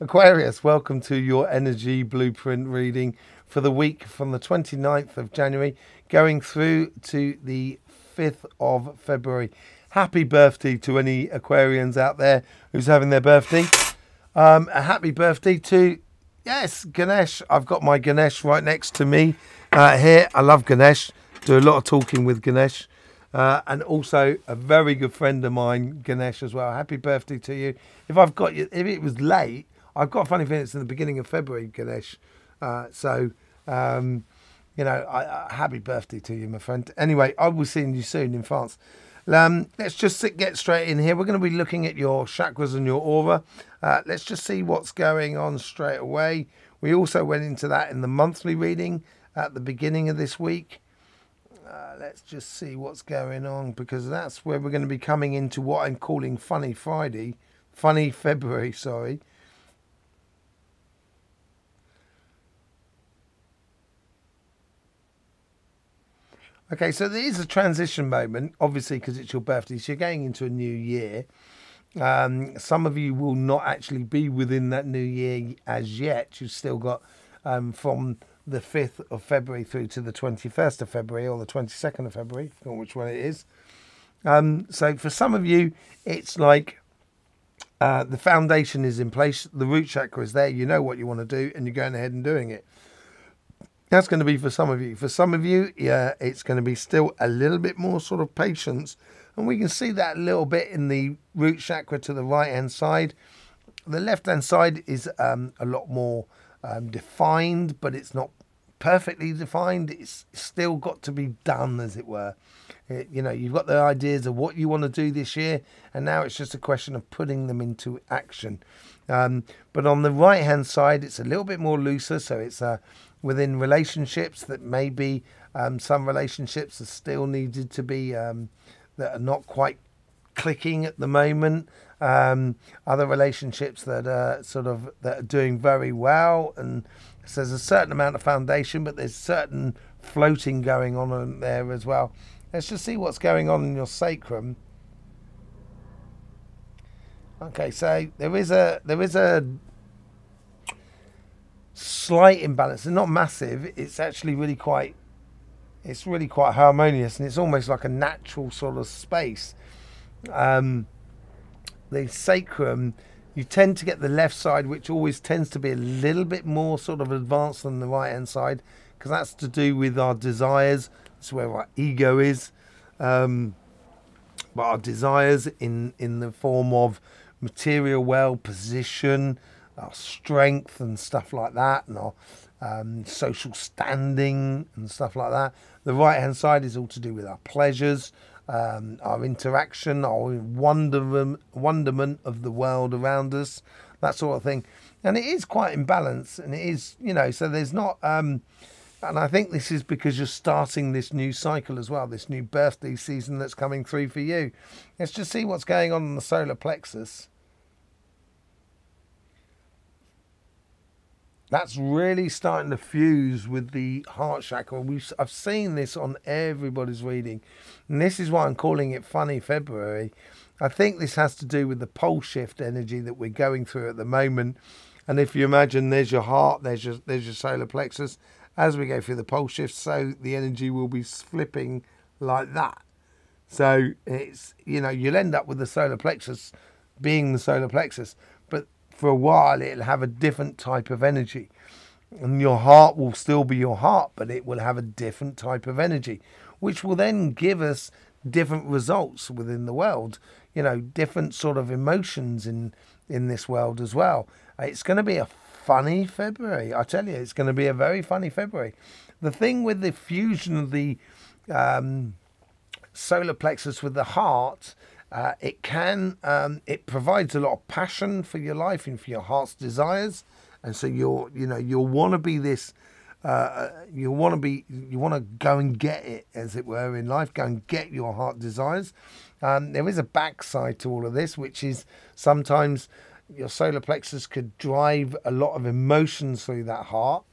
Aquarius, welcome to your energy blueprint reading for the week from the 29th of January going through to the 5th of February. Happy birthday to any Aquarians out there who's having their birthday. A happy birthday to, yes, Ganesh. I've got my Ganesh right next to me here. I love Ganesh. Do a lot of talking with Ganesh. And also a very good friend of mine, Ganesh, as well. Happy birthday to you. If it was late, I've got a funny feeling it's in the beginning of February, Ganesh. Happy birthday to you, my friend. Anyway, I will see you soon in France. Let's just get straight in here. We're going to be looking at your chakras and your aura. Let's just see what's going on straight away. We also went into that in the monthly reading at the beginning of this week. Let's just see what's going on, because that's where we're going to be coming into what I'm calling Funny February, sorry. Okay, so there is a transition moment, obviously, because it's your birthday. So you're going into a new year. Some of you will not actually be within that new year as yet. You've still got from the 5th of February through to the 21st of February or the 22nd of February, I forget which one it is. So for some of you, it's like the foundation is in place. The root chakra is there. You know what you want to do, and you're going ahead and doing it. That's going to be for some of you. For some of you, yeah, it's going to be still a little bit more sort of patience. And we can see that a little bit in the root chakra to the right-hand side. The left-hand side is a lot more defined, but it's not perfectly defined. It's still got to be done, as it were. You've got the ideas of what you want to do this year, and now it's just a question of putting them into action. But on the right-hand side, it's a little bit more looser, so it's within relationships that maybe some relationships are still needed to be that are not quite clicking at the moment. Other relationships that are doing very well, and so there's a certain amount of foundation, but there's certain floating going on there as well. Let's just see what's going on in your sacrum. Okay, so there is a slight imbalance. It's not massive. It's actually really quite harmonious, and it's almost like a natural sort of space. The sacrum, you tend to get the left side, which always tends to be a little bit more sort of advanced than the right hand side, because that's to do with our desires. That's where our ego is. But our desires in the form of material wealth, position, our strength and stuff like that, and our social standing and stuff like that. The right hand side is all to do with our pleasures, our interaction, our wonderment of the world around us, that sort of thing. And it is quite imbalanced, and it is, so there's not and I think this is because you're starting this new cycle as well, this new birthday season that's coming through for you. Let's just see what's going on in the solar plexus. That's really starting to fuse with the heart chakra. I've seen this on everybody's reading. And this is why I'm calling it Funny February. I think this has to do with the pole shift energy that we're going through at the moment. And if you imagine there's your heart, there's your solar plexus. As we go through the pole shift, so the energy will be flipping like that. So it's, you'll end up with the solar plexus being the solar plexus. But for a while, it'll have a different type of energy. And your heart will still be your heart, but it will have a different type of energy, which will then give us different results within the world, different sort of emotions in this world as well. It's going to be a funny February. I tell you, it's going to be a very funny February. The thing with the fusion of the solar plexus with the heart, it provides a lot of passion for your life and for your heart's desires. And so you'll want to be this, you want to go and get it, as it were, in life. Go and get your heart desires. There is a backside to all of this, which is sometimes your solar plexus could drive a lot of emotions through that heart,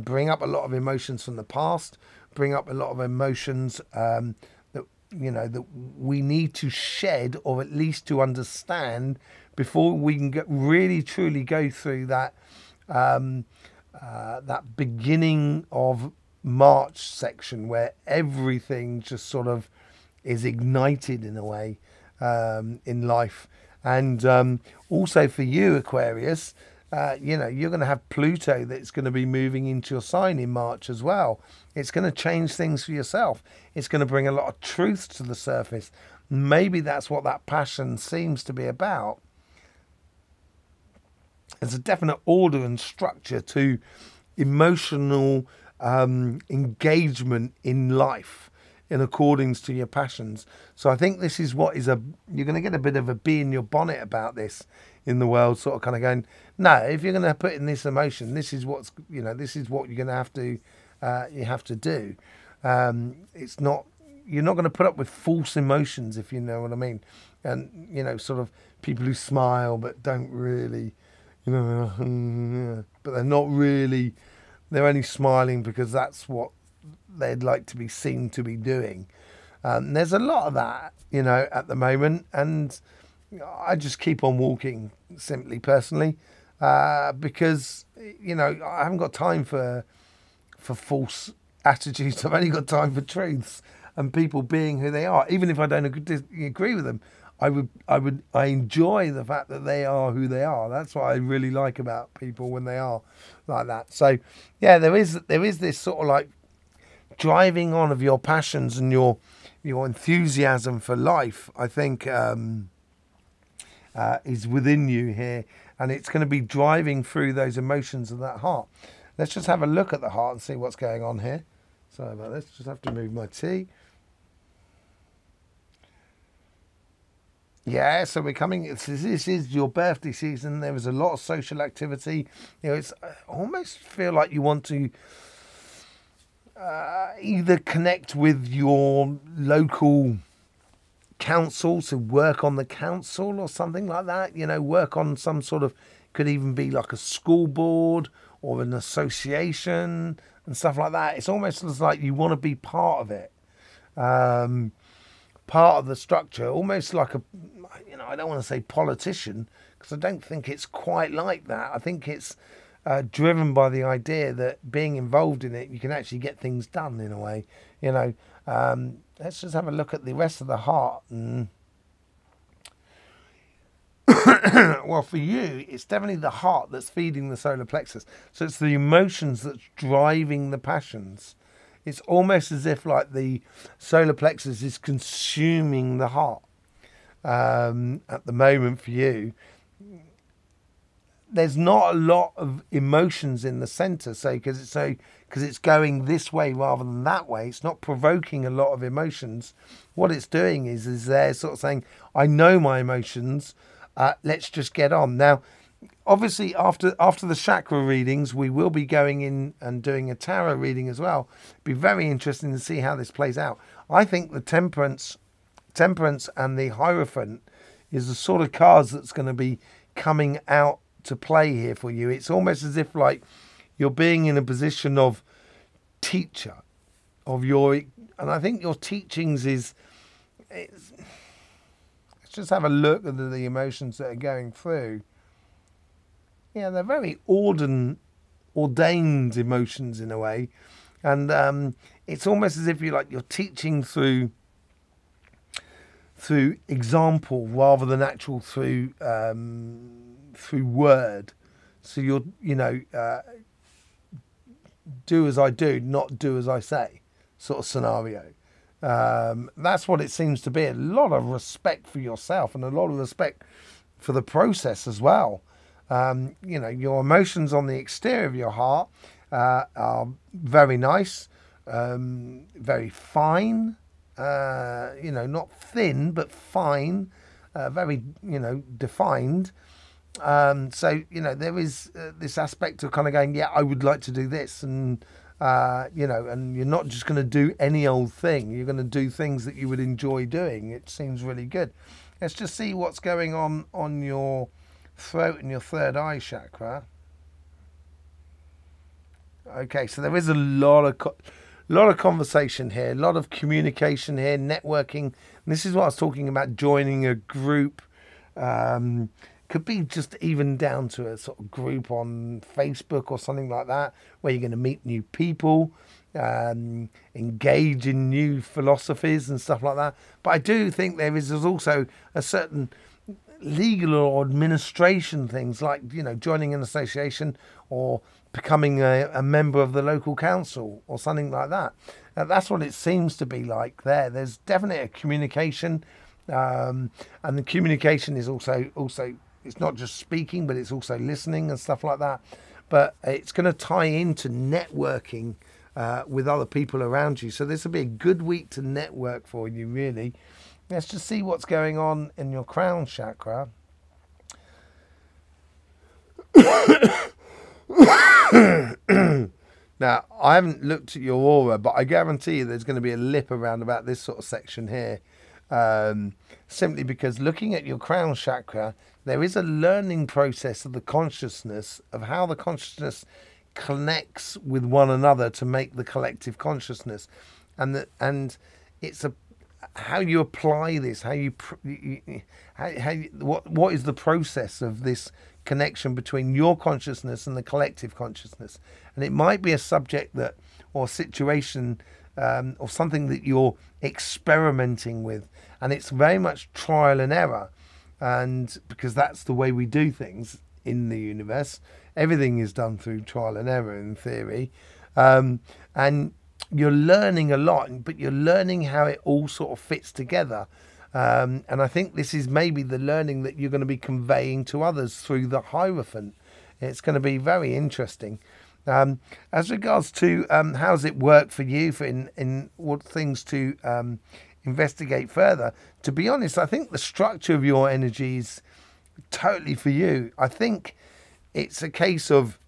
bring up a lot of emotions from the past, bring up a lot of emotions that we need to shed, or at least to understand, before we can really truly go through that that beginning of March section where everything just sort of is ignited in a way in life. And also for you, Aquarius, you know, you're going to have Pluto that's going to be moving into your sign in March as well. It's going to change things for yourself. It's going to bring a lot of truth to the surface. Maybe that's what that passion seems to be about. There's a definite order and structure to emotional engagement in life in accordance to your passions. So I think this is what is you're going to get a bit of a bee in your bonnet about this in the world, sort of kind of going, no, if you're going to put in this emotion, this is what's, you know, this is what you're going to have to, you have to do. It's not, you're not going to put up with false emotions, if you know what I mean. And, you know, sort of people who smile but don't really, you know, but they're not really, they're only smiling because that's what they'd like to be seen to be doing. There's a lot of that, you know, at the moment, and I just keep on walking, simply, personally, because, you know, I haven't got time for false attitudes. I've only got time for truths and people being who they are. Even if I don't agree with them, I enjoy the fact that they are who they are. That's what I really like about people when they are like that. So yeah, there is this sort of like driving on of your passions and your enthusiasm for life, I think, is within you here, and it's going to be driving through those emotions of that heart. Let's just have a look at the heart and see what's going on here. Sorry about this, just have to move my tea. Yeah, so we're coming, this is your birthday season. There is a lot of social activity. You know, it's almost feel like you want to either connect with your local council, so work on the council or something like that, you know, work on some sort of, could even be like a school board or an association and stuff like that. It's almost like you want to be part of it, part of the structure, almost like a, you know, I don't want to say politician, because I don't think it's quite like that. I think it's driven by the idea that being involved in it, you can actually get things done in a way, you know. Let's just have a look at the rest of the heart. And well, for you, it's definitely the heart that's feeding the solar plexus. So it's the emotions that's driving the passions. It's almost as if like the solar plexus is consuming the heart at the moment for you. There's not a lot of emotions in the center, because it's going this way rather than that way. It's not provoking a lot of emotions. What it's doing is they're sort of saying, I know my emotions, let's just get on. Now, obviously, after the chakra readings, we will be going in and doing a tarot reading as well. It'd be very interesting to see how this plays out. I think the temperance and the Hierophant is the sort of cards that's going to be coming out to play here for you. It's almost as if like you're being in a position of teacher of your, and I think your teachings is, let's just have a look at the emotions that are going through. Yeah, they're very ordained emotions in a way, and it's almost as if you're teaching through example rather than actual through word. So you're, you know, do as I do, not do as I say, sort of scenario. That's what it seems to be. A lot of respect for yourself and a lot of respect for the process as well. You know, your emotions on the exterior of your heart are very nice, very fine, you know, not thin, but fine, very, you know, defined. So, you know, there is this aspect of kind of going, yeah, I would like to do this. And, you know, and you're not just going to do any old thing. You're going to do things that you would enjoy doing. It seems really good. Let's just see what's going on your throat and your third eye chakra. Okay, so there is a lot of conversation here, a lot of communication here, networking. And this is what I was talking about, joining a group, Could be just even down to a sort of group on Facebook or something like that, where you're going to meet new people, engage in new philosophies and stuff like that. But I do think there's also a certain legal or administration things, like, you know, joining an association or becoming a member of the local council or something like that. That's what it seems to be like there. There's definitely a communication, and the communication is also it's not just speaking, but it's also listening and stuff like that. But it's going to tie into networking with other people around you. So this will be a good week to network for you, really. Let's just see what's going on in your crown chakra. Now, I haven't looked at your aura, but I guarantee you there's going to be a lip around about this sort of section here. Simply because looking at your crown chakra, there is a learning process of the consciousness, of how the consciousness connects with one another to make the collective consciousness, and it's how you apply this, what is the process of this connection between your consciousness and the collective consciousness. And it might be a subject that, or situation, or something that you're experimenting with, and it's very much trial and error. And because that's the way we do things in the universe, everything is done through trial and error in theory, and you're learning a lot, but you're learning how it all sort of fits together. And I think this is maybe the learning that you're going to be conveying to others through the Hierophant. It's going to be very interesting. As regards to how does it work for you, in what things to investigate further, to be honest, I think the structure of your energy is totally for you. I think it's a case of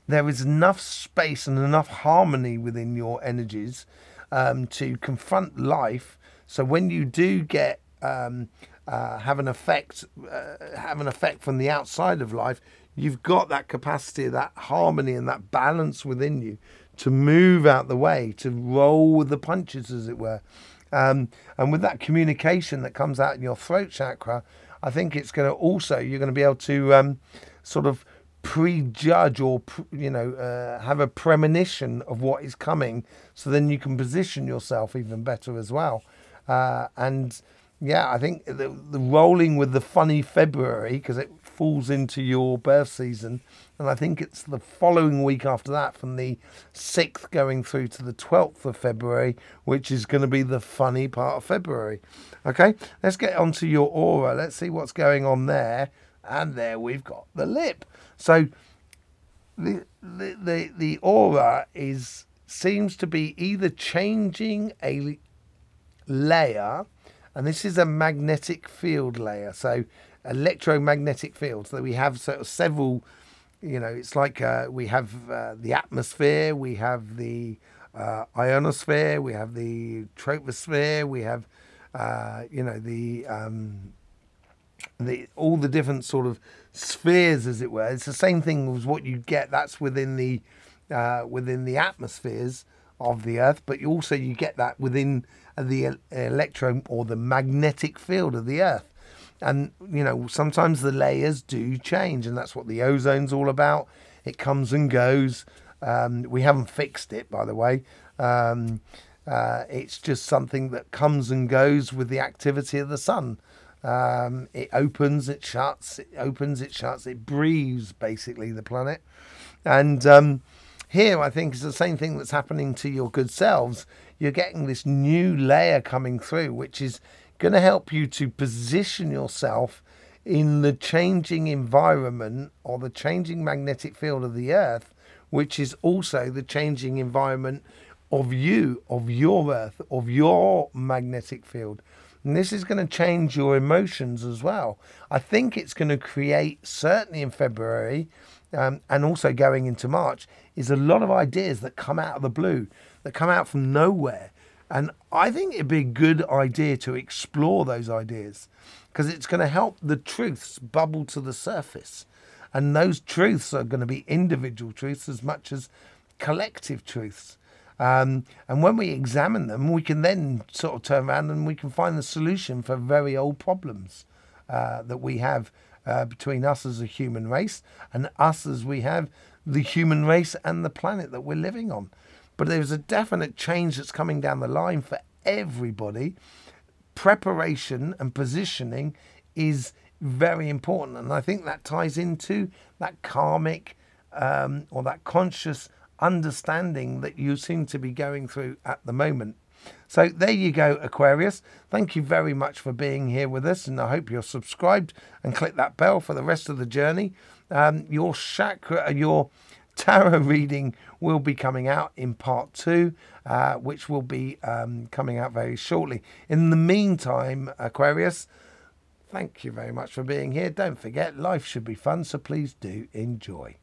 there is enough space and enough harmony within your energies to confront life. So when you do get have an effect from the outside of life, you've got that capacity, that harmony and that balance within you to move out the way, to roll with the punches, as it were. And with that communication that comes out in your throat chakra, I think it's going to also, you're going to be able to sort of prejudge or, have a premonition of what is coming. So then you can position yourself even better as well. And yeah, I think the rolling with the funny February, because it falls into your birth season, and I think it's the following week after that, from the 6th going through to the 12th of February, which is going to be the funny part of February. Okay, let's get onto your aura. Let's see what's going on there. And there we've got the lip. So the aura seems to be either changing a layer, and this is a magnetic field layer, so electromagnetic fields that we have sort of several, it's like we have the atmosphere, we have the ionosphere, we have the troposphere, we have all the different sort of spheres, as it were. It's the same thing as what you get that's within the atmospheres of the Earth, but you get that within the electro or the magnetic field of the Earth. And sometimes the layers do change, and that's what the ozone's all about. It comes and goes. We haven't fixed it, by the way. It's just something that comes and goes with the activity of the sun. It opens, it shuts, it opens, it shuts, it breathes, basically, the planet. And here, I think, is the same thing that's happening to your good selves. You're getting this new layer coming through, which is going to help you to position yourself in the changing environment or the changing magnetic field of the Earth, which is also the changing environment of you, of your Earth, of your magnetic field. And this is going to change your emotions as well. I think it's going to create, certainly in February, and also going into March, is a lot of ideas that come out of the blue, that come out from nowhere. And I think it'd be a good idea to explore those ideas, because it's going to help the truths bubble to the surface. And those truths are going to be individual truths as much as collective truths. And when we examine them, we can then sort of turn around and we can find the solution for very old problems that we have between us as a human race and us as we have the human race and the planet that we're living on. But there's a definite change that's coming down the line for everybody. Preparation and positioning is very important, and I think that ties into that karmic or that conscious understanding that you seem to be going through at the moment. So there you go, Aquarius. Thank you very much for being here with us, and I hope you're subscribed and click that bell for the rest of the journey. Your chakra, your tarot reading will be coming out in part 2, which will be coming out very shortly. In the meantime, Aquarius, thank you very much for being here. Don't forget, life should be fun, so please do enjoy.